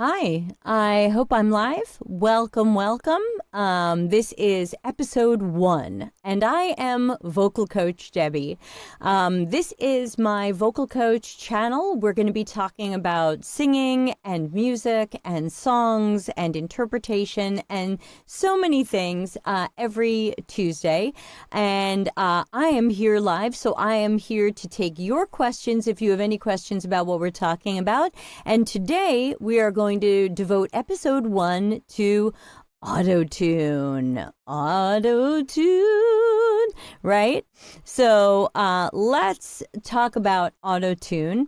Hi, I hope I'm live. Welcome, welcome. This is episode 1, and I am vocal coach Debbie. This is my vocal coach channel. We're going to be talking about singing and music and songs and interpretation and so many things every Tuesday. And I am here live, so I am here to take your questions if you have any questions about what we're talking about. And today we are going to devote episode 1 to autotune. Autotune, right? So let's talk about autotune.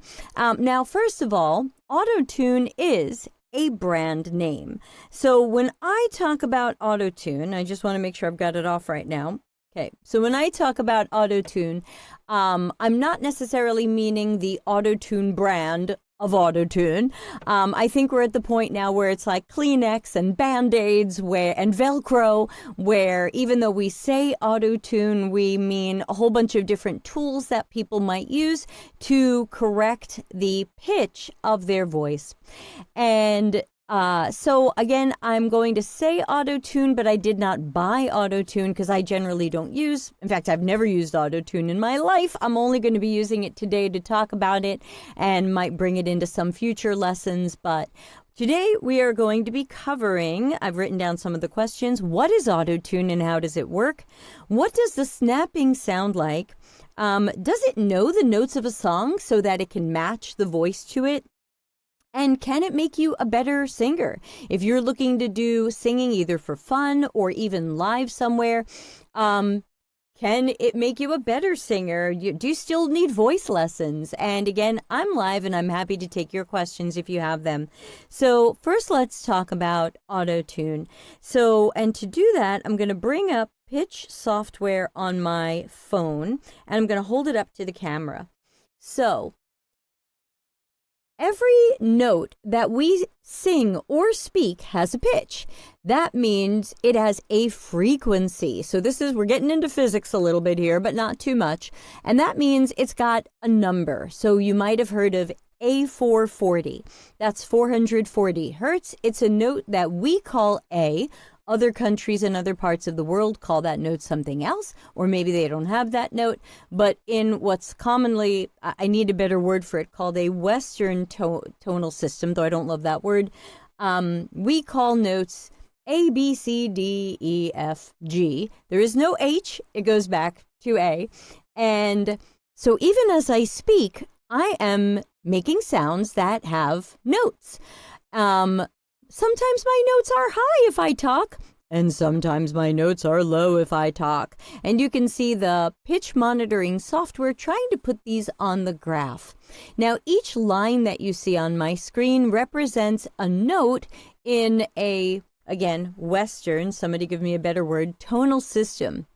Now, first of all, autotune is a brand name. So when I talk about autotune, I just want to make sure I've got it off right now. Okay, so when I talk about autotune, I'm not necessarily meaning the autotune brand of autotune. I think we're at the point now where it's like Kleenex and Band-Aids and Velcro, where even though we say autotune, we mean a whole bunch of different tools that people might use to correct the pitch of their voice. And so again, I'm going to say autotune, but I did not buy autotune because I generally don't use, in fact, I've never used autotune in my life. I'm only going to be using it today to talk about it and might bring it into some future lessons. But today we are going to be covering, I've written down some of the questions. What is autotune and how does it work? What does the snapping sound like? Does it know the notes of a song so that it can match the voice to it? And can it make you a better singer? If you're looking to do singing either for fun or even live somewhere, can it make you a better singer? Do you still need voice lessons? And again, I'm live and I'm happy to take your questions if you have them. So first, let's talk about autotune. So, and to do that, I'm going to bring up pitch software on my phone and I'm going to hold it up to the camera. So, every note that we sing or speak has a pitch. That means it has a frequency. So we're getting into physics a little bit here, but not too much. And that means it's got a number. So you might have heard of A440. That's 440 hertz. It's a note that we call A. Other countries in other parts of the world call that note something else, or maybe they don't have that note. But in what's commonly, I need a better word for it, called a Western tonal system, though I don't love that word, we call notes A, B, C, D, E, F, G. There is no H. It goes back to A. And so even as I speak, I am making sounds that have notes. Sometimes my notes are high if I talk, and sometimes my notes are low if I talk. And you can see the pitch monitoring software trying to put these on the graph. Now, each line that you see on my screen represents a note in a, again, Western, somebody give me a better word, tonal system.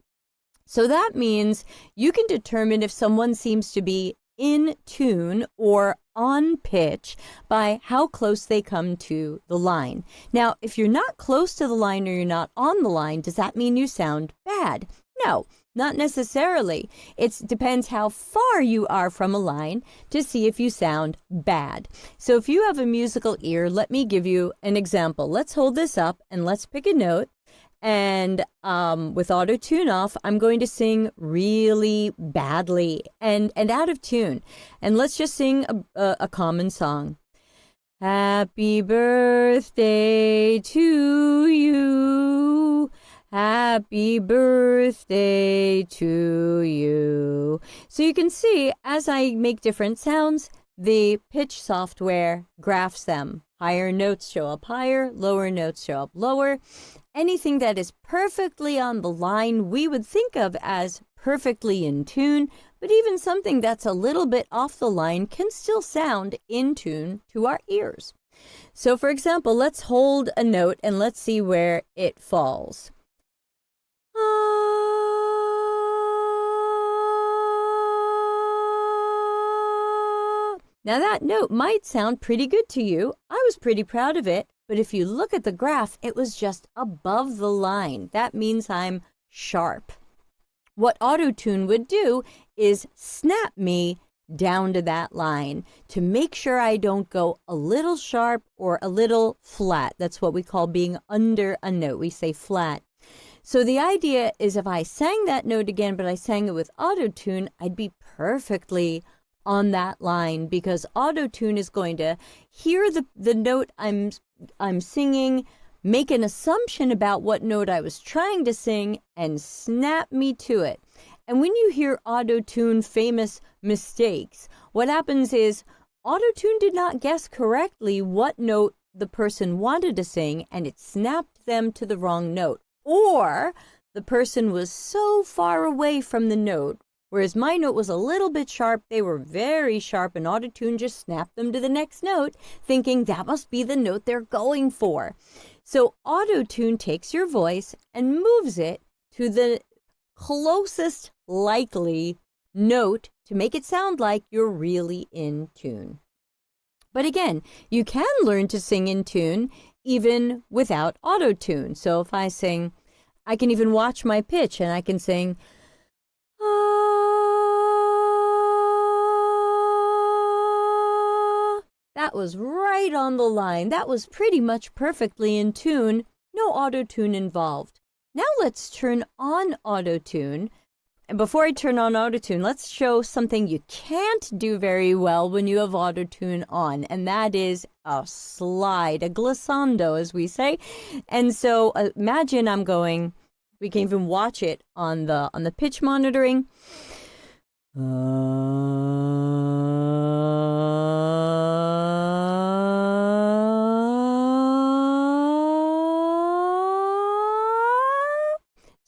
So that means you can determine if someone seems to be in tune or on pitch by how close they come to the line. Now, if you're not close to the line or you're not on the line, does that mean you sound bad? No, not necessarily. It depends how far you are from a line to see if you sound bad. So if you have a musical ear, let me give you an example. Let's hold this up and let's pick a note. And with auto tune off, I'm going to sing really badly and out of tune. And let's just sing a common song. Happy birthday to you. Happy birthday to you. So you can see as I make different sounds, the pitch software graphs them. Higher notes show up higher, lower notes show up lower. Anything that is perfectly on the line, we would think of as perfectly in tune, but even something that's a little bit off the line can still sound in tune to our ears. So for example, let's hold a note and let's see where it falls. Now that note might sound pretty good to you. I was pretty proud of it, but if you look at the graph, it was just above the line. That means I'm sharp. What autotune would do is snap me down to that line to make sure I don't go a little sharp or a little flat. That's what we call being under a note. We say flat. So the idea is if I sang that note again, but I sang it with autotune, I'd be perfectly on that line, because autotune is going to hear the note I'm singing, make an assumption about what note I was trying to sing, and snap me to it. And when you hear autotune famous mistakes, what happens is autotune did not guess correctly what note the person wanted to sing, and it snapped them to the wrong note. Or the person was so far away from the note, whereas my note was a little bit sharp, they were very sharp, and autotune just snapped them to the next note, thinking that must be the note they're going for. So autotune takes your voice and moves it to the closest likely note to make it sound like you're really in tune. But again, you can learn to sing in tune even without autotune. So if I sing, I can even watch my pitch and I can sing, ah. That was right on the line. That was pretty much perfectly in tune. No autotune involved. Now let's turn on autotune. And before I turn on autotune, let's show something you can't do very well when you have autotune on, and that is a slide, a glissando, as we say. And so imagine I'm going, we can even watch it on the pitch monitoring.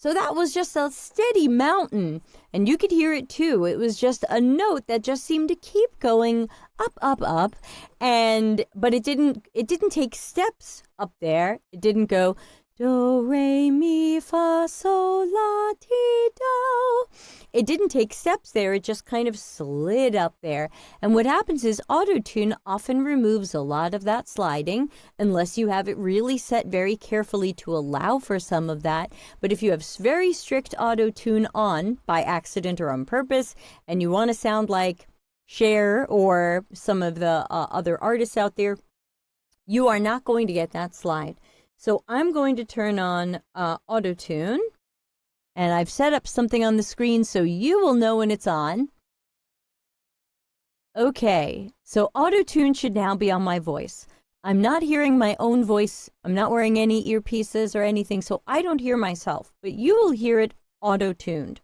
So that was just a steady mountain, and you could hear it too. It was just a note that just seemed to keep going up, up, up, but it didn't take steps up there. It didn't go do, re, mi, fa, sol, la, ti, do. It didn't take steps there. It just kind of slid up there. And what happens is autotune often removes a lot of that sliding, unless you have it really set very carefully to allow for some of that. But if you have very strict autotune on by accident or on purpose, and you want to sound like Cher or some of the other artists out there, you are not going to get that slide. So I'm going to turn on autotune, and I've set up something on the screen so you will know when it's on. Okay, so autotune should now be on my voice. I'm not hearing my own voice. I'm not wearing any earpieces or anything, so I don't hear myself, but you will hear it auto-tuned.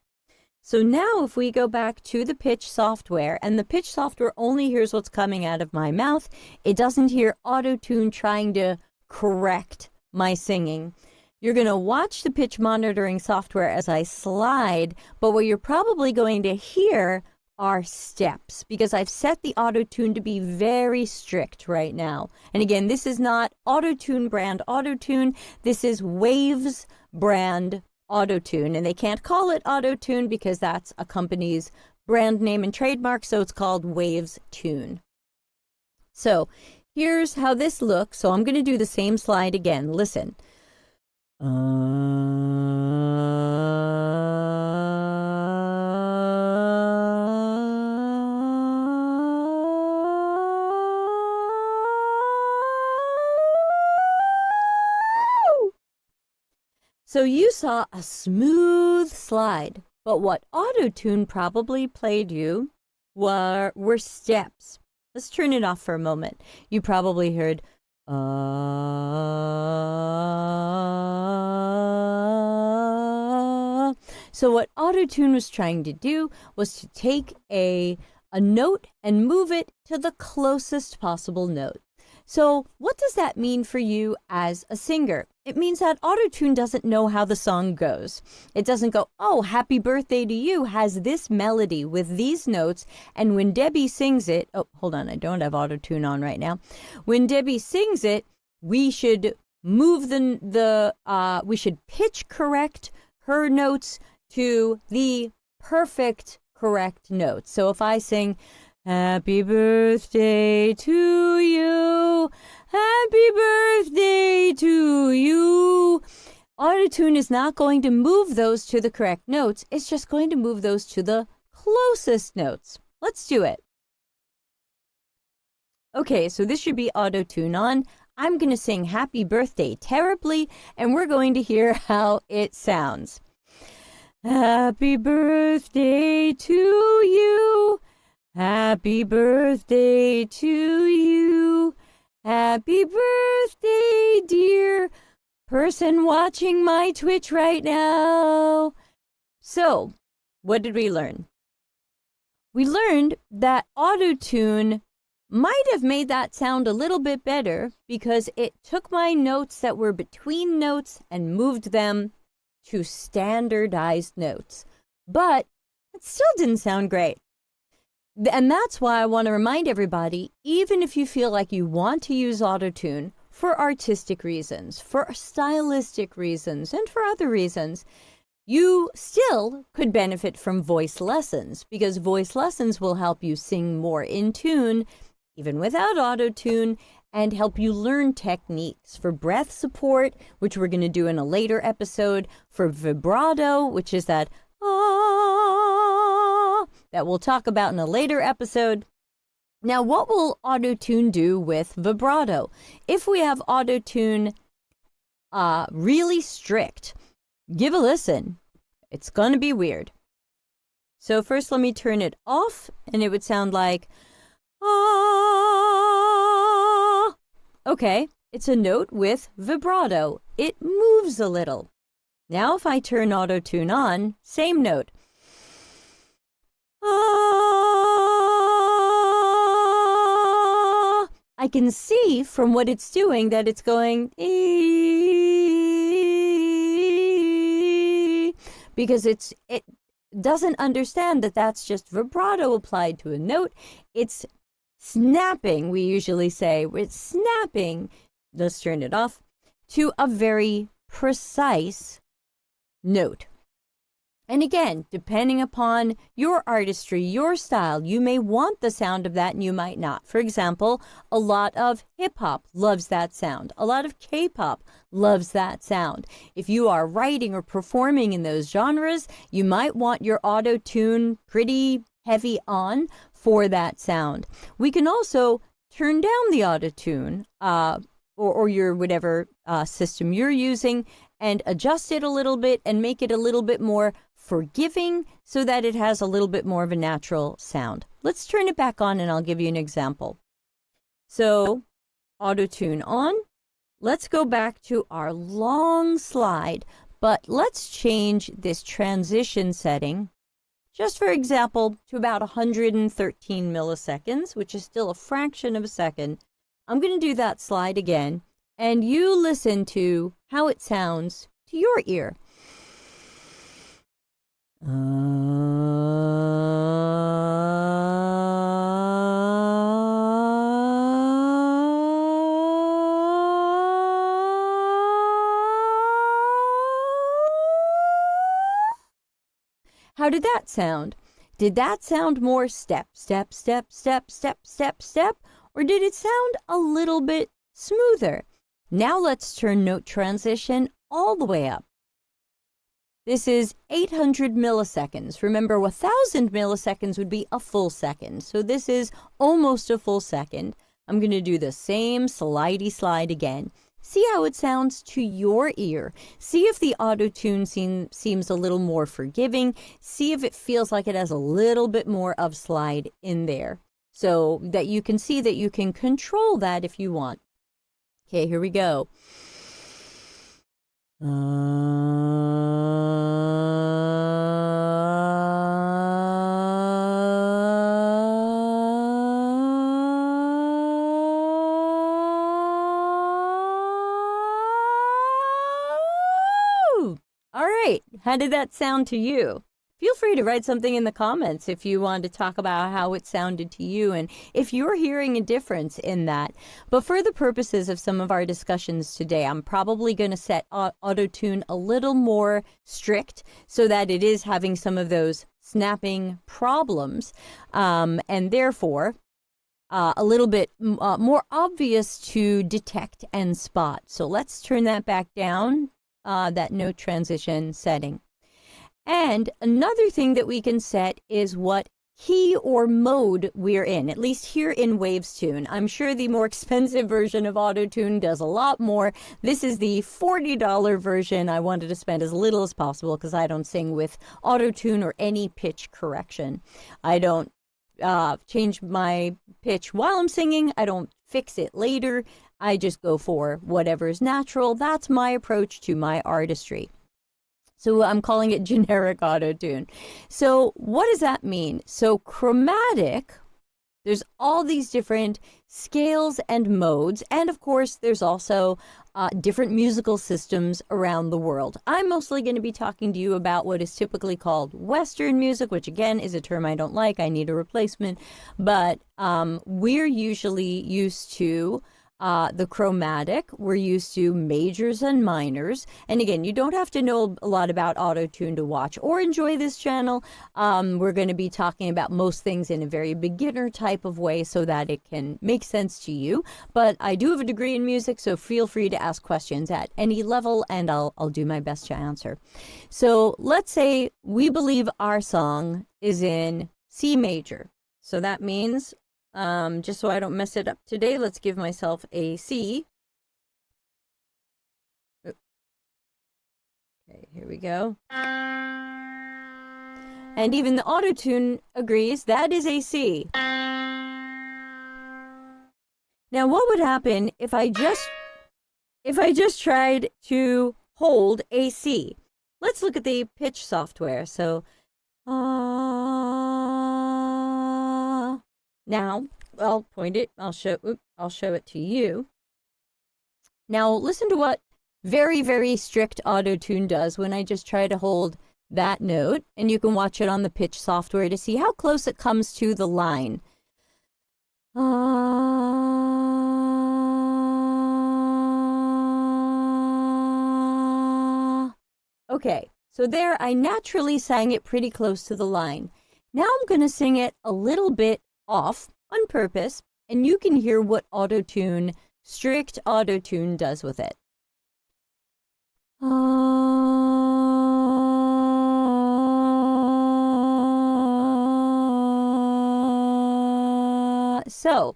So now if we go back to the pitch software, and the pitch software only hears what's coming out of my mouth, it doesn't hear autotune trying to correct my singing. You're going to watch the pitch monitoring software as I slide, but what you're probably going to hear are steps, because I've set the autotune to be very strict right now. And again, this is not autotune brand autotune. This is Waves brand autotune, and they can't call it autotune because that's a company's brand name and trademark, so it's called Waves Tune. So here's how this looks. So I'm going to do the same slide again. Listen. So you saw a smooth slide, but what autotune probably played you were steps. Let's turn it off for a moment. You probably heard, So what autotune was trying to do was to take a note and move it to the closest possible note. So what does that mean for you as a singer? It means that autotune doesn't know how the song goes. It doesn't go, oh, Happy Birthday to You has this melody with these notes, and when Debbie sings it, oh, hold on, I don't have autotune on right now. When Debbie sings it, we should move we should pitch correct her notes to the perfect correct notes. So if I sing, Happy birthday to you, happy birthday to you, autotune is not going to move those to the correct notes. It's just going to move those to the closest notes. Let's do it. Okay, so this should be auto-tune on. I'm going to sing Happy Birthday terribly, and we're going to hear how it sounds. Happy birthday to you. Happy birthday to you. Happy birthday, dear person watching my Twitch right now. So, what did we learn? We learned that auto-tune might have made that sound a little bit better because it took my notes that were between notes and moved them to standardized notes. But it still didn't sound great. And that's why I want to remind everybody, even if you feel like you want to use autotune for artistic reasons, for stylistic reasons, and for other reasons, you still could benefit from voice lessons, because voice lessons will help you sing more in tune, even without autotune, and help you learn techniques for breath support, which we're going to do in a later episode, for vibrato, which is that that we'll talk about in a later episode. Now, what will autotune do with vibrato? If we have autotune really strict, give a listen. It's going to be weird. So first, let me turn it off, and it would sound like, ah. Okay, it's a note with vibrato. It moves a little. Now, if I turn autotune on, same note. Ah. I can see from what it's doing that it's going because it doesn't understand that that's just vibrato applied to a note. It's snapping, we usually say. It's snapping, let's turn it off, to a very precise note. And again, depending upon your artistry, your style, you may want the sound of that and you might not. For example, a lot of hip-hop loves that sound. A lot of K-pop loves that sound. If you are writing or performing in those genres, you might want your auto-tune pretty heavy on for that sound. We can also turn down the auto-tune or your whatever system you're using and adjust it a little bit and make it a little bit more forgiving so that it has a little bit more of a natural sound. Let's turn it back on and I'll give you an example. So, auto-tune on. Let's go back to our long slide, but let's change this transition setting, just for example, to about 113 milliseconds, which is still a fraction of a second. I'm going to do that slide again, and you listen to how it sounds to your ear. How did that sound? Did that sound more step, step, step, step, step, step, step, or did it sound a little bit smoother? Now let's turn note transition all the way up. This is 800 milliseconds. Remember, 1,000 milliseconds would be a full second. So this is almost a full second. I'm going to do the same slidey slide again. See how it sounds to your ear. See if the auto-tune seems a little more forgiving. See if it feels like it has a little bit more of slide in there, so that you can see that you can control that if you want. Okay, here we go. All right, how did that sound to you? Feel free to write something in the comments if you want to talk about how it sounded to you and if you're hearing a difference in that. But for the purposes of some of our discussions today, I'm probably going to set auto-tune a little more strict so that it is having some of those snapping problems, and therefore a little bit more obvious to detect and spot. So let's turn that back down, that note transition setting. And another thing that we can set is what key or mode we're in, at least here in WavesTune. I'm sure the more expensive version of autotune does a lot more. This is the $40 version. I wanted to spend as little as possible because I don't sing with autotune or any pitch correction. I don't change my pitch while I'm singing. I don't fix it later. I just go for whatever's natural. That's my approach to my artistry. So I'm calling it generic autotune. So what does that mean? So chromatic, there's all these different scales and modes. And of course, there's also different musical systems around the world. I'm mostly going to be talking to you about what is typically called Western music, which again is a term I don't like. I need a replacement. But we're usually used to the chromatic. We're used to majors and minors. And again, you don't have to know a lot about autotune to watch or enjoy this channel. We're going to be talking about most things in a very beginner type of way so that it can make sense to you. But I do have a degree in music, so feel free to ask questions at any level and I'll do my best to answer. So let's say we believe our song is in C major. So that means just so I don't mess it up today, let's give myself a C. Okay, here we go. And even the autotune agrees that is a C. Now, what would happen if I just tried to hold a C? Let's look at the pitch software. So, now, I'll point it. I'll show it to you. Now, listen to what very, very strict autotune does when I just try to hold that note. And you can watch it on the pitch software to see how close it comes to the line. Okay, so there I naturally sang it pretty close to the line. Now I'm going to sing it a little bit off on purpose, and you can hear what autotune, strict autotune, does with it. So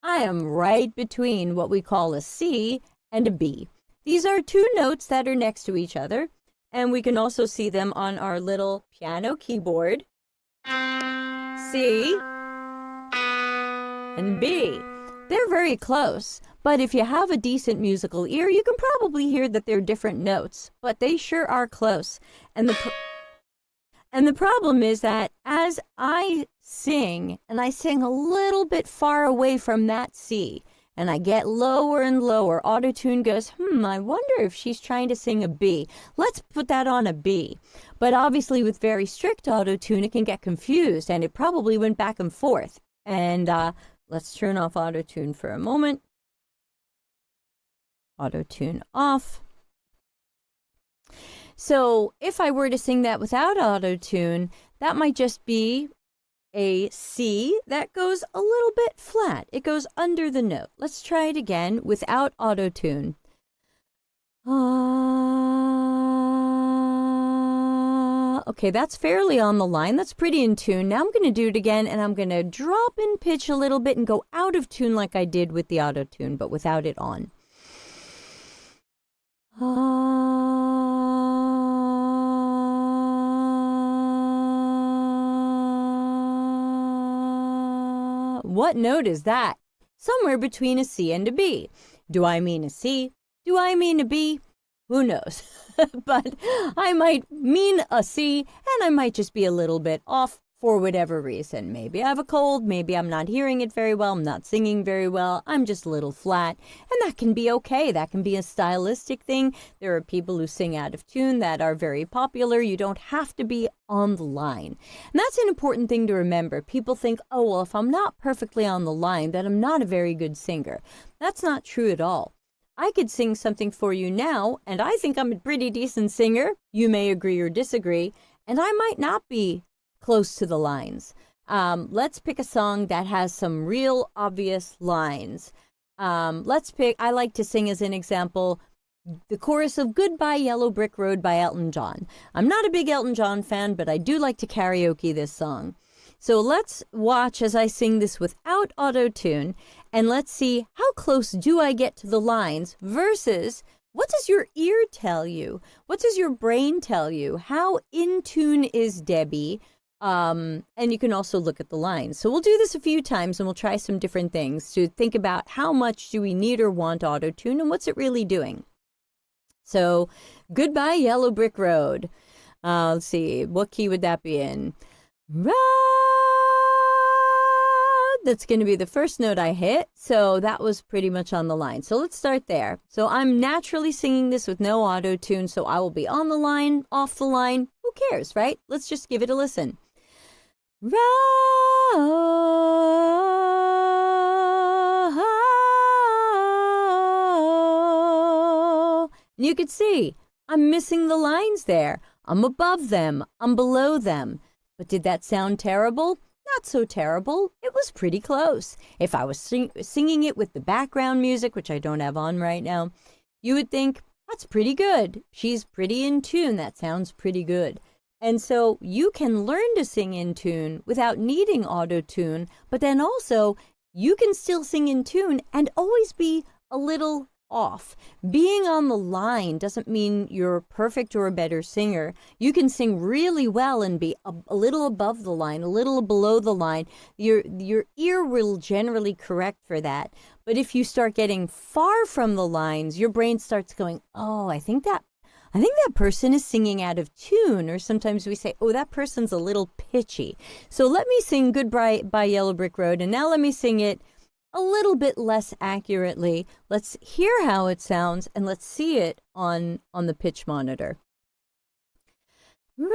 I am right between what we call a C and a B. These are two notes that are next to each other, and we can also see them on our little piano keyboard. C and B. They're very close, but if you have a decent musical ear, you can probably hear that they're different notes, but they sure are close. And the problem is that as I sing, and I sing a little bit far away from that C, and I get lower and lower, autotune goes, I wonder if she's trying to sing a B. Let's put that on a B. But obviously with very strict autotune, it can get confused, and it probably went back and forth. And let's turn off autotune for a moment. Autotune off. So if I were to sing that without autotune, that might just be a C that goes a little bit flat. It goes under the note. Let's try it again without autotune. Okay, that's fairly on the line. That's pretty in tune. Now I'm going to do it again, and I'm going to drop in pitch a little bit and go out of tune like I did with the autotune, but without it on. What note is that? Somewhere between a C and a B. Do I mean a C? Do I mean a B? Who knows? But I might mean a C, and I might just be a little bit off for whatever reason. Maybe I have a cold, maybe I'm not hearing it very well, I'm not singing very well, I'm just a little flat, and that can be okay. That can be a stylistic thing. There are people who sing out of tune that are very popular. You don't have to be on the line. And that's an important thing to remember. People think, oh, well, if I'm not perfectly on the line, then I'm not a very good singer. That's not true at all. I could sing something for you now, and I think I'm a pretty decent singer. You may agree or disagree, and I might not be close to the lines. Let's pick a song that has some real obvious lines. I like to sing as an example, the chorus of Goodbye Yellow Brick Road by Elton John. I'm not a big Elton John fan, but I do like to karaoke this song. So let's watch as I sing this without auto-tune, and let's see how close do I get to the lines versus what does your ear tell you? What does your brain tell you? How in tune is Debbie? And you can also look at the lines. So we'll do this a few times and we'll try some different things to think about how much do we need or want auto-tune and what's it really doing. So Goodbye Yellow Brick Road. Let's see, what key would that be in? Road. That's going to be the first note I hit. So that was pretty much on the line. So let's start there. So I'm naturally singing this with no auto-tune. So I will be on the line, off the line. Who cares, right? Let's just give it a listen. Road. And you could see I'm missing the lines there. I'm above them. I'm below them. But did that sound terrible? Not so terrible. It was pretty close. If I was singing it with the background music, which I don't have on right now, you would think, that's pretty good. She's pretty in tune. That sounds pretty good. And so you can learn to sing in tune without needing auto-tune, but then also you can still sing in tune and always be a little off. Being on the line doesn't mean you're perfect or a better singer. You can sing really well and be a little above the line, a little below the line. Your ear will generally correct for that. But if you start getting far from the lines, your brain starts going, oh, I think that person is singing out of tune. Or sometimes we say, oh, that person's a little pitchy. So let me sing Goodbye by Yellow Brick Road. And now let me sing it a little bit less accurately. Let's hear how it sounds and let's see it on the pitch monitor. Road,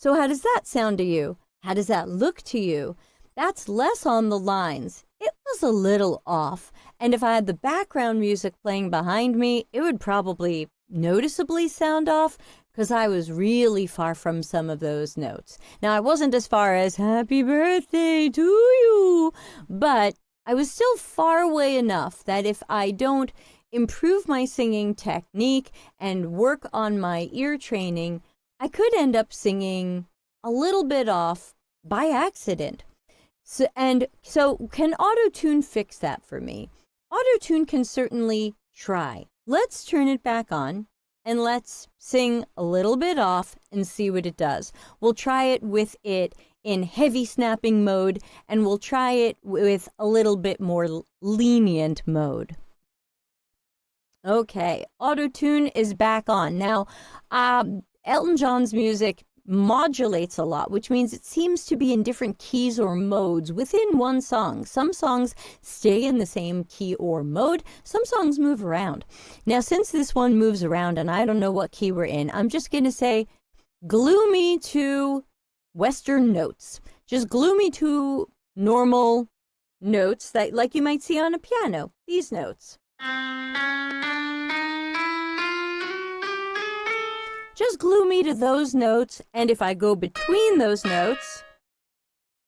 So how does that sound to you? How does that look to you? That's less on the lines. It was a little off. And if I had the background music playing behind me, it would probably noticeably sound off because I was really far from some of those notes. Now, I wasn't as far as happy birthday to you, but I was still far away enough that if I don't improve my singing technique and work on my ear training, I could end up singing a little bit off by accident. So can auto-tune fix that for me? Auto-tune can certainly try. Let's turn it back on and let's sing a little bit off and see what it does. We'll try it with it in heavy snapping mode and we'll try it with a little bit more lenient mode. Okay, auto-tune is back on. Now, Elton John's music modulates a lot, which means it seems to be in different keys or modes within one song. Some songs stay in the same key or mode. Some songs move around. Now, since this one moves around and I don't know what key we're in, I'm just going to say, glue me to Western notes. Just glue me to normal notes that, like you might see on a piano, these notes. Just glue me to those notes, and if I go between those notes,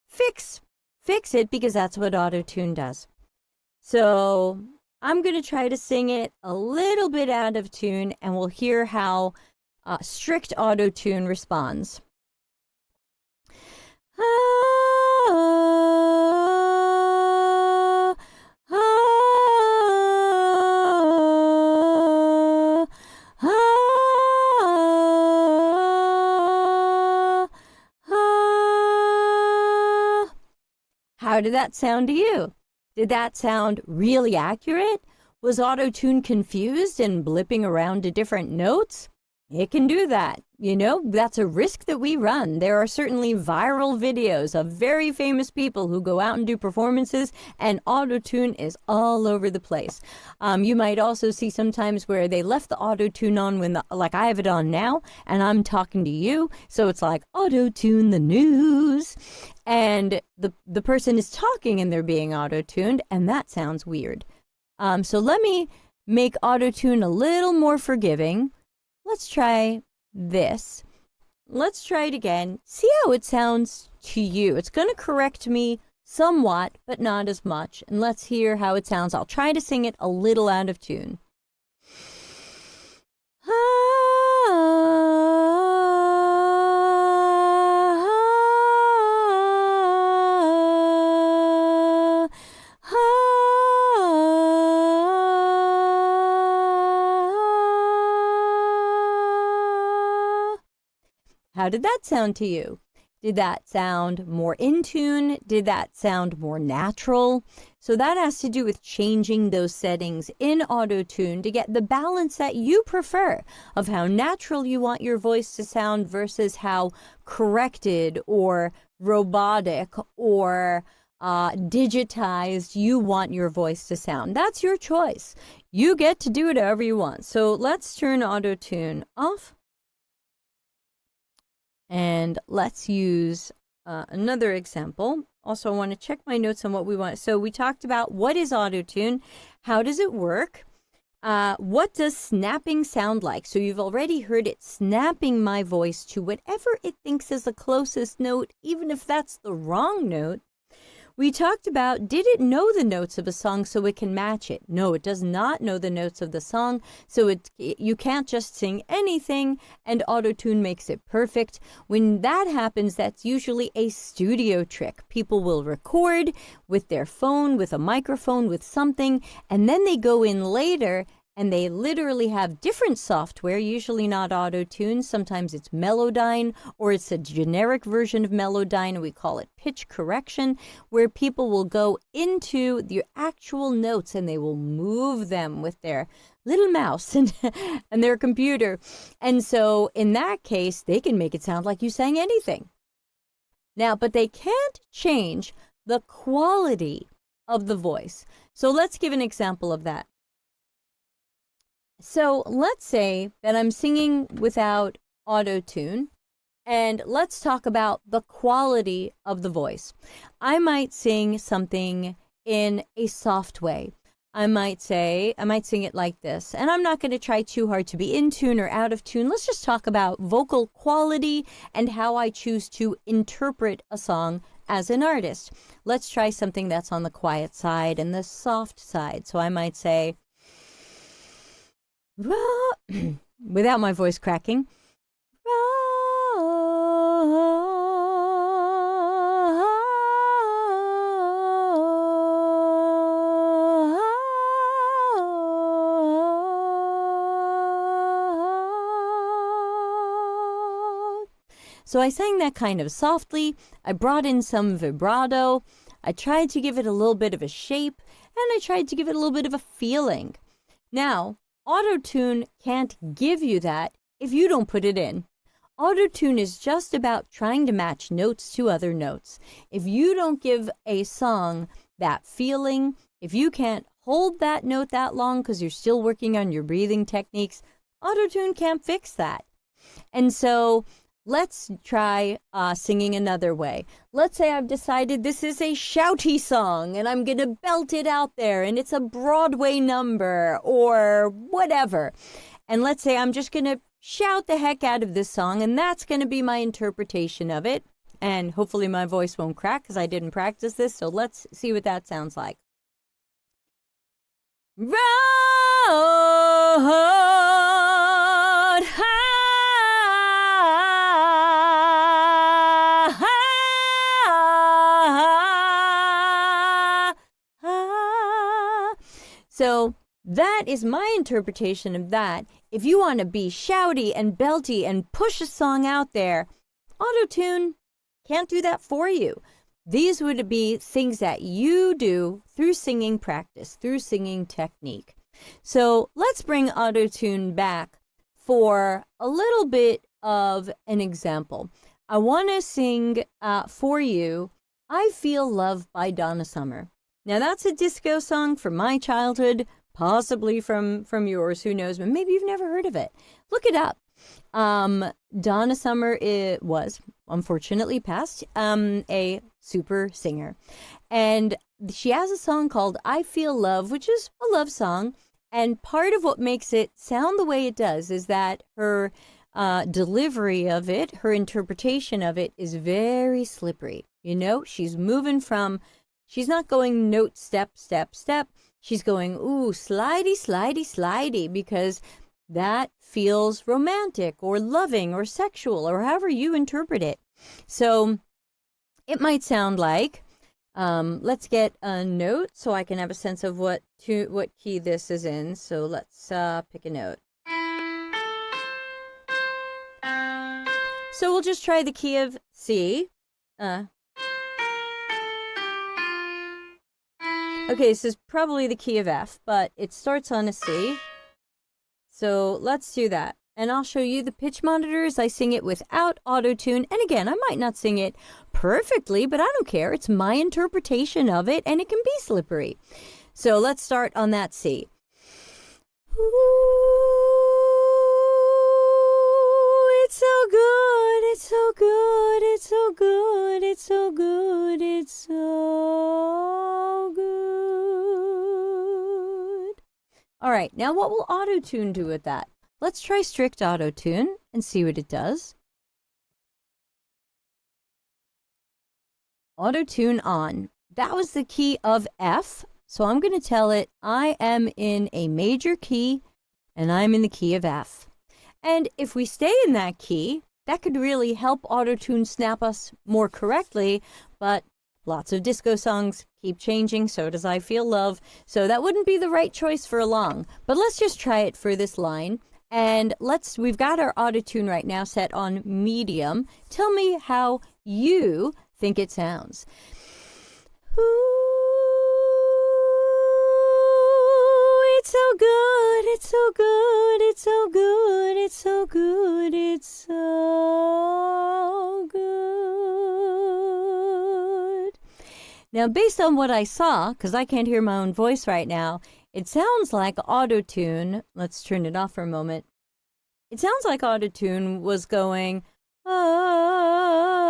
fix it, because that's what auto-tune does. So I'm going to try to sing it a little bit out of tune, and we'll hear how strict auto-tune responds. How did that sound to you? Did that sound really accurate? Was auto-tune confused and blipping around to different notes? It can do that. You know, that's a risk that we run. There are certainly viral videos of very famous people who go out and do performances, and auto-tune is all over the place. You might also see sometimes where they left the auto-tune on when, like I have it on now, and I'm talking to you, so it's like auto-tune the news, and the person is talking and they're being auto-tuned, and that sounds weird. So let me make auto-tune a little more forgiving. Let's try this. Let's try it again. See how it sounds to you. It's going to correct me somewhat, but not as much. And let's hear how it sounds. I'll try to sing it a little out of tune. How did that sound to you? Did that sound more in tune? Did that sound more natural? So that has to do with changing those settings in autotune to get the balance that you prefer of how natural you want your voice to sound versus how corrected or robotic or digitized you want your voice to sound. That's your choice. You get to do it however you want. So let's turn autotune off. And let's use another example. Also, I want to check my notes on what we want. So we talked about what is autotune, how does it work, what does snapping sound like? So you've already heard it snapping my voice to whatever it thinks is the closest note, even if that's the wrong note. We talked about, did it know the notes of a song so it can match it? No, it does not know the notes of the song, so you can't just sing anything and autotune makes it perfect. When that happens, that's usually a studio trick. People will record with their phone, with a microphone, with something, and then they go in later and they literally have different software, usually not autotune. Sometimes it's Melodyne, or it's a generic version of Melodyne, and we call it pitch correction, where people will go into the actual notes and they will move them with their little mouse and their computer. And so in that case, they can make it sound like you sang anything. Now, but they can't change the quality of the voice. So let's give an example of that. So let's say that I'm singing without autotune, and let's talk about the quality of the voice. I might sing something in a soft way. I might sing it like this, and I'm not going to try too hard to be in tune or out of tune. Let's just talk about vocal quality and how I choose to interpret a song as an artist. Let's try something that's on the quiet side and the soft side. So I might say, without my voice cracking. So I sang that kind of softly. I brought in some vibrato. I tried to give it a little bit of a shape, and I tried to give it a little bit of a feeling. Now, autotune can't give you that if you don't put it in. Autotune is just about trying to match notes to other notes. If you don't give a song that feeling, if you can't hold that note that long because you're still working on your breathing techniques, autotune can't fix that. And so let's try singing another way. Let's say I've decided this is a shouty song and I'm going to belt it out there and it's a Broadway number or whatever. And let's say I'm just going to shout the heck out of this song and that's going to be my interpretation of it. And hopefully my voice won't crack because I didn't practice this. So let's see what that sounds like. Road So that is my interpretation of that. If you want to be shouty and belty and push a song out there, autotune can't do that for you. These would be things that you do through singing practice, through singing technique. So let's bring autotune back for a little bit of an example. I want to sing for you, I Feel Love by Donna Summer. Now, that's a disco song from my childhood, possibly from yours, who knows, but maybe you've never heard of it. Look it up. Donna Summer was, unfortunately, passed, a super singer. And she has a song called I Feel Love, which is a love song. And part of what makes it sound the way it does is that her delivery of it, her interpretation of it is very slippery. You know, she's moving from She's not going note, step, step, step. She's going, ooh, slidey, slidey, slidey, because that feels romantic or loving or sexual or however you interpret it. So it might sound like, let's get a note so I can have a sense of what key this is in. So let's pick a note. So we'll just try the key of C. Okay, this is probably the key of F, but it starts on a C. So let's do that. And I'll show you the pitch monitors. I sing it without auto-tune. And again, I might not sing it perfectly, but I don't care. It's my interpretation of it, and it can be slippery. So let's start on that C. Ooh, it's so good, it's so good, it's so good, it's so good, it's so good. All right, now what will auto-tune do with that? Let's try strict auto-tune and see what it does. Auto-tune on. That was the key of F. So I'm going to tell it I am in a major key and I'm in the key of F. And if we stay in that key, that could really help auto-tune snap us more correctly. But lots of disco songs keep changing, so does I Feel Love. So that wouldn't be the right choice for along. But let's just try it for this line. And we've got our auto-tune right now set on medium. Tell me how you think it sounds. Ooh, it's so good, it's so good, it's so good, it's so good, it's so good. Now, based on what I saw, because I can't hear my own voice right now, it sounds like auto-tune. Let's turn it off for a moment. It sounds like auto-tune was going, ah,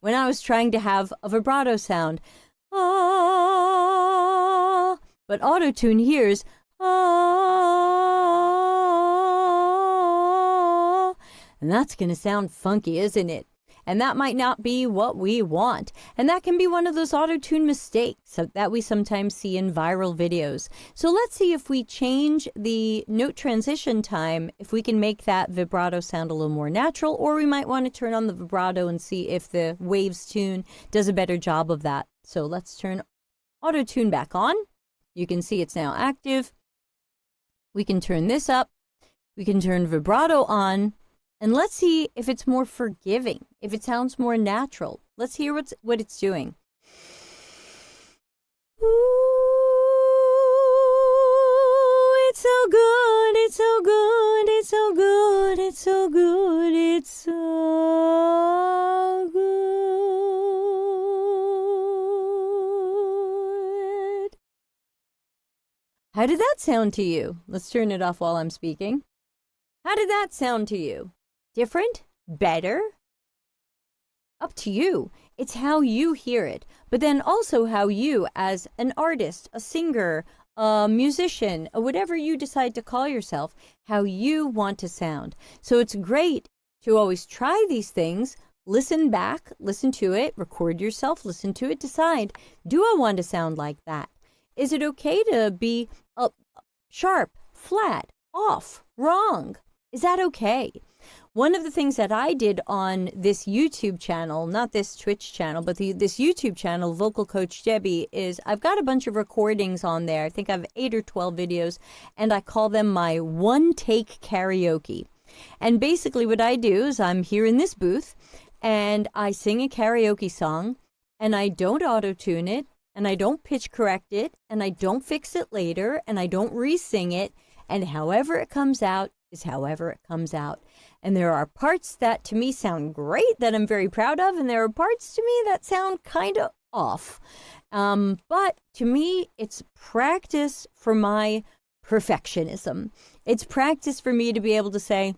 when I was trying to have a vibrato sound. Ah, but auto-tune hears, ah, and that's going to sound funky, isn't it? And that might not be what we want. And that can be one of those auto-tune mistakes that we sometimes see in viral videos. So let's see if we change the note transition time, if we can make that vibrato sound a little more natural, or we might want to turn on the vibrato and see if the waves tune does a better job of that. So let's turn auto-tune back on. You can see it's now active. We can turn this up. We can turn vibrato on. And let's see if it's more forgiving, if it sounds more natural. Let's hear what it's doing. Ooh, it's so good, it's so good, it's so good, it's so good, it's so good. How did that sound to you? Let's turn it off while I'm speaking. How did that sound to you? Different? Better? Up to you. It's how you hear it, but then also how you, as an artist, a singer, a musician, or whatever you decide to call yourself, how you want to sound. So it's great to always try these things, listen back, listen to it, record yourself, listen to it, decide, do I want to sound like that? Is it okay to be sharp, flat, off, wrong? Is that okay? One of the things that I did on this YouTube channel, not this Twitch channel, but this YouTube channel, Vocal Coach Debbie, is I've got a bunch of recordings on there. I think I have 8 or 12 videos, and I call them my one-take karaoke. And basically what I do is I'm here in this booth, and I sing a karaoke song, and I don't auto-tune it, and I don't pitch correct it, and I don't fix it later, and I don't re-sing it, and however it comes out is however it comes out. And there are parts that to me sound great that I'm very proud of, and there are parts to me that sound kind of off. But to me, it's practice for my perfectionism. It's practice for me to be able to say,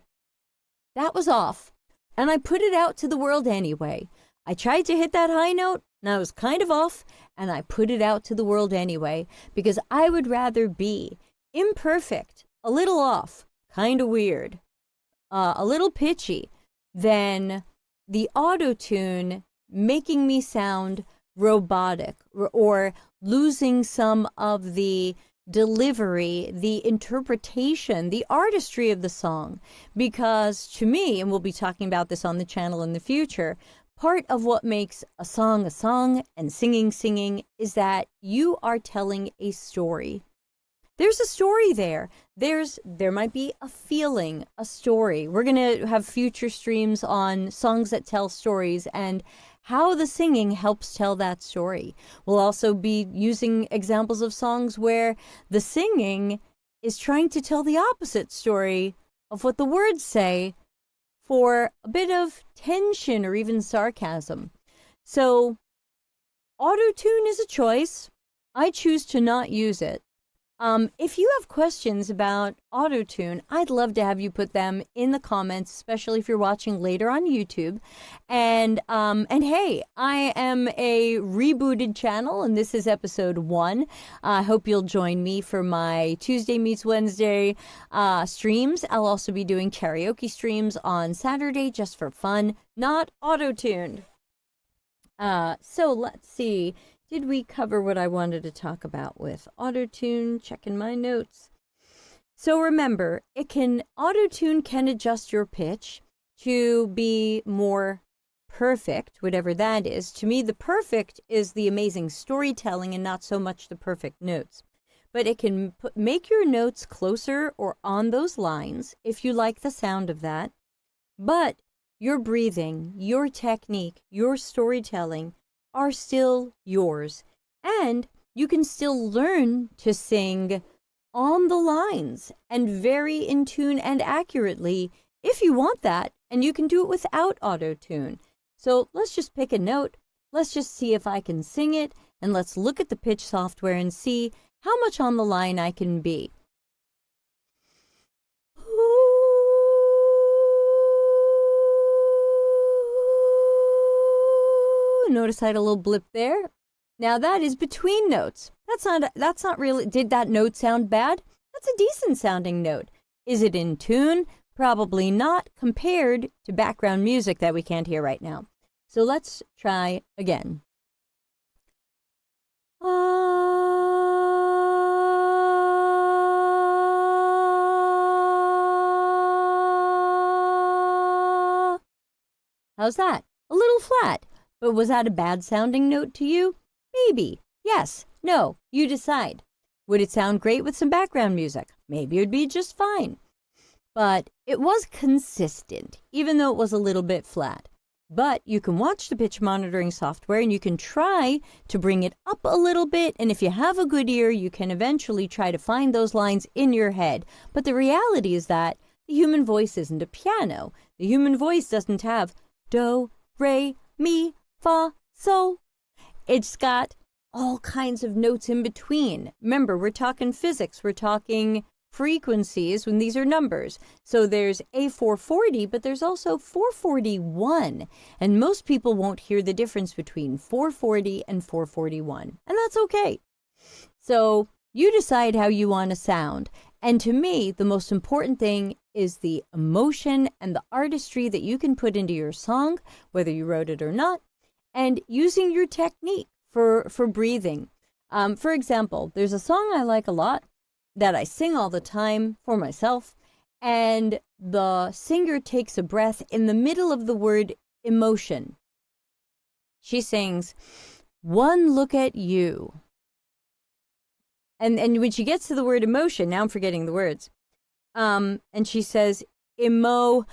that was off, and I put it out to the world anyway. I tried to hit that high note, and I was kind of off, and I put it out to the world anyway, because I would rather be imperfect, a little off, kind of weird, a little pitchy, than the auto-tune making me sound robotic, or losing some of the delivery, the interpretation, the artistry of the song. Because to me, and we'll be talking about this on the channel in the future, part of what makes a song and singing is that you are telling a story. There's a story there. There might be a feeling, a story. We're going to have future streams on songs that tell stories and how the singing helps tell that story. We'll also be using examples of songs where the singing is trying to tell the opposite story of what the words say for a bit of tension or even sarcasm. So autotune is a choice. I choose to not use it. If you have questions about autotune, I'd love to have you put them in the comments, especially if you're watching later on YouTube. And hey, I am a rebooted channel, and this is episode 1. I hope you'll join me for my Tuesday meets Wednesday streams. I'll also be doing karaoke streams on Saturday just for fun, not autotuned. So let's see. Did we cover what I wanted to talk about with autotune? Checking my notes. So remember, autotune can adjust your pitch to be more perfect, whatever that is. To me, the perfect is the amazing storytelling and not so much the perfect notes. But it can make your notes closer or on those lines if you like the sound of that. But your breathing, your technique, your storytelling are still yours, and you can still learn to sing on the lines and very in tune and accurately if you want that, and you can do it without auto-tune. So let's just pick a note, let's just see if I can sing it, and let's look at the pitch software and see how much on the line I can be. Notice I had a little blip there. Now that is between notes. That's not really, did that note sound bad? That's a decent sounding note. Is it in tune? Probably not, compared to background music that we can't hear right now. So let's try again. How's that? A little flat. But was that a bad sounding note to you? Maybe. Yes. No. You decide. Would it sound great with some background music? Maybe it would be just fine. But it was consistent, even though it was a little bit flat. But you can watch the pitch monitoring software and you can try to bring it up a little bit. And if you have a good ear, you can eventually try to find those lines in your head. But the reality is that the human voice isn't a piano. The human voice doesn't have do, re, mi, fa, sol. It's got all kinds of notes in between. Remember, we're talking physics. We're talking frequencies when these are numbers. So there's A440, but there's also 441. And most people won't hear the difference between 440 and 441. And that's okay. So you decide how you want to sound. And to me, the most important thing is the emotion and the artistry that you can put into your song, whether you wrote it or not, and using your technique for breathing. For example, there's a song I like a lot that I sing all the time for myself, and the singer takes a breath in the middle of the word emotion. She sings, "One look at you." And when she gets to the word emotion, now I'm forgetting the words, and she says, emotion.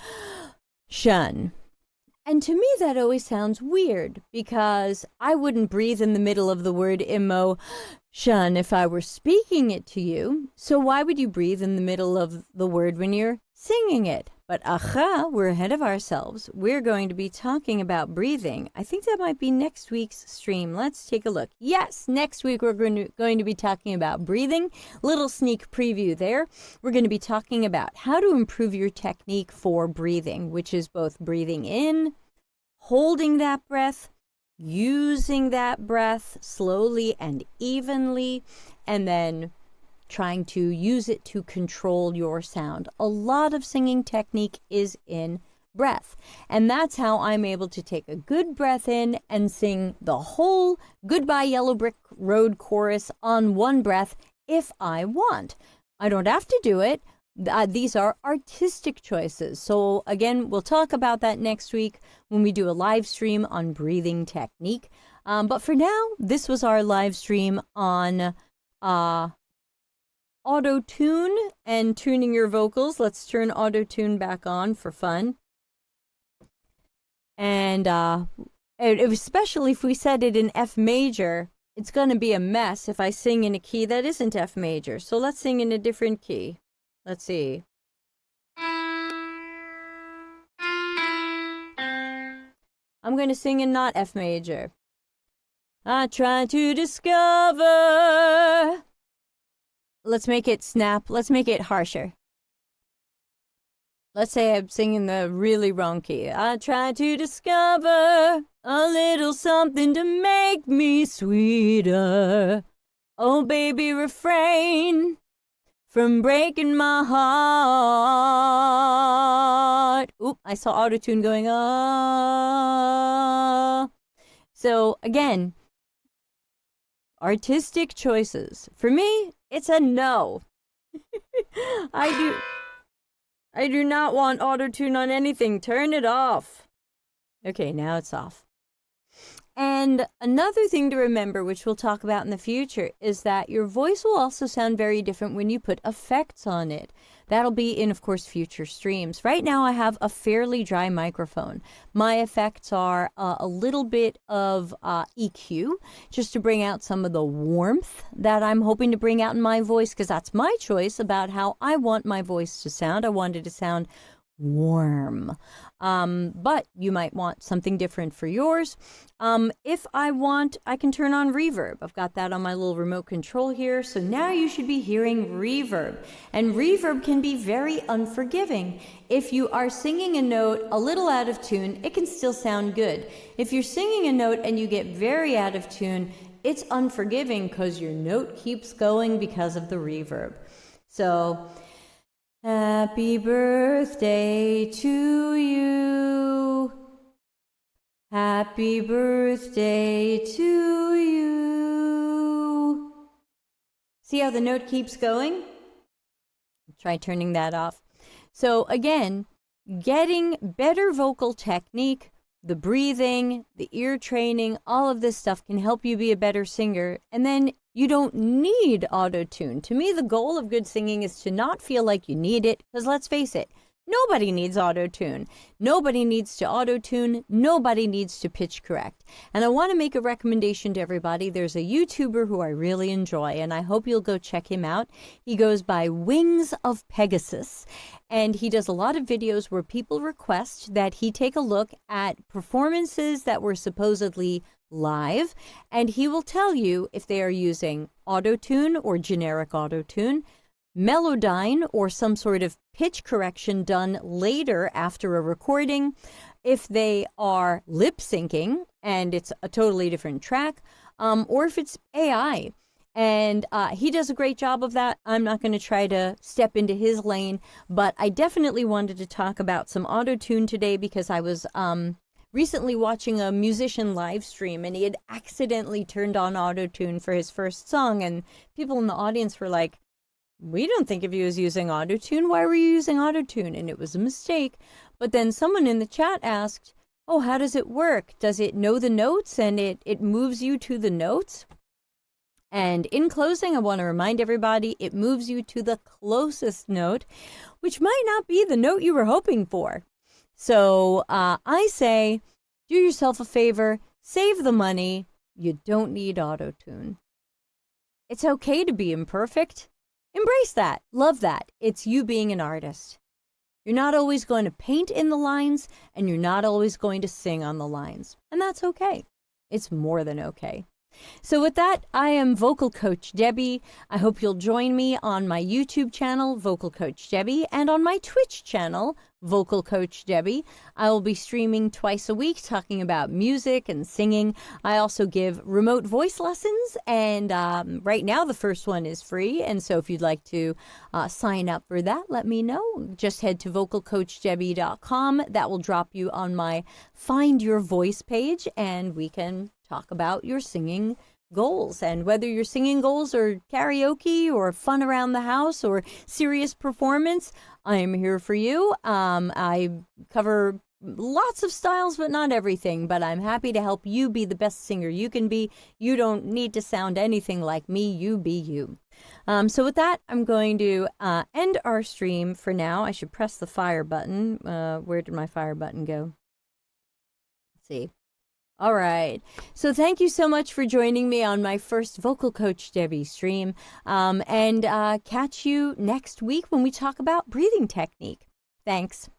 And to me, that always sounds weird because I wouldn't breathe in the middle of the word emotion if I were speaking it to you. So why would you breathe in the middle of the word when you're singing it? But we're ahead of ourselves. We're going to be talking about breathing. I think that might be next week's stream. Let's take a look. Yes, next week we're going to be talking about breathing. Little sneak preview there. We're going to be talking about how to improve your technique for breathing, which is both breathing in, holding that breath, using that breath slowly and evenly, and then trying to use it to control your sound. A lot of singing technique is in breath. And that's how I'm able to take a good breath in and sing the whole Goodbye Yellow Brick Road chorus on one breath if I want. I don't have to do it. These are artistic choices. So again, we'll talk about that next week when we do a live stream on breathing technique. But for now, this was our live stream on auto-tune and tuning your vocals. Let's turn auto-tune back on for fun. And especially if we set it in F major, it's going to be a mess if I sing in a key that isn't F major. So let's sing in a different key. Let's see. I'm going to sing in not F major. I try to discover. Let's make it snap. Let's make it harsher. Let's say I'm singing the really wrong key. I try to discover a little something to make me sweeter. Oh, baby, refrain from breaking my heart. Oop, I saw autotune going, ah. So again, artistic choices. For me, it's a no. I do not want autotune on anything. Turn it off. Okay, now it's off. And another thing to remember, which we'll talk about in the future, is that your voice will also sound very different when you put effects on it. That'll be in, of course, future streams. Right now, I have a fairly dry microphone. My effects are a little bit of EQ, just to bring out some of the warmth that I'm hoping to bring out in my voice, because that's my choice about how I want my voice to sound. I want it to sound warm. But you might want something different for yours. If I want, I can turn on reverb. I've got that on my little remote control here. So now you should be hearing reverb. And reverb can be very unforgiving. If you are singing a note a little out of tune, it can still sound good. If you're singing a note and you get very out of tune, it's unforgiving because your note keeps going because of the reverb. So happy birthday to you. Happy birthday to you. See how the note keeps going? Try turning that off. So again, getting better vocal technique, the breathing, the ear training, all of this stuff can help you be a better singer. And then you don't need auto-tune. To me, the goal of good singing is to not feel like you need it, because let's face it, nobody needs auto-tune. Nobody needs to auto-tune. Nobody needs to pitch correct. And I want to make a recommendation to everybody. There's a YouTuber who I really enjoy, and I hope you'll go check him out. He goes by Wings of Pegasus, and he does a lot of videos where people request that he take a look at performances that were supposedly live, and he will tell you if they are using auto-tune or generic auto-tune, Melodyne or some sort of pitch correction done later after a recording, if they are lip syncing and it's a totally different track, or if it's AI. And he does a great job of that. I'm not going to try to step into his lane, but I definitely wanted to talk about some auto-tune today because I was recently watching a musician live stream, and he had accidentally turned on auto-tune for his first song, and people in the audience were like, we don't think of you as using auto-tune. Why were you using auto-tune? And it was a mistake. But then someone in the chat asked, oh, how does it work? Does it know the notes and it moves you to the notes? And in closing, I want to remind everybody, it moves you to the closest note, which might not be the note you were hoping for. So I say, do yourself a favor, save the money. You don't need auto-tune. It's okay to be imperfect. Embrace that. Love that. It's you being an artist. You're not always going to paint in the lines, and you're not always going to sing on the lines. And that's okay. It's more than okay. So with that, I am Vocal Coach Debbie. I hope you'll join me on my YouTube channel, Vocal Coach Debbie, and on my Twitch channel, Vocal Coach Debbie. I will be streaming twice a week talking about music and singing. I also give remote voice lessons, and right now the first one is free. And so if you'd like to sign up for that, let me know. Just head to vocalcoachdebbie.com. That will drop you on my Find Your Voice page, and we can talk about your singing goals. And whether your singing goals are karaoke or fun around the house or serious performance, I am here for you. I cover lots of styles, but not everything. But I'm happy to help you be the best singer you can be. You don't need to sound anything like me. You be you. So with that, I'm going to end our stream for now. I should press the fire button. Where did my fire button go? Let's see. All right. So thank you so much for joining me on my first Vocal Coach Debbie stream. And catch you next week when we talk about breathing technique. Thanks.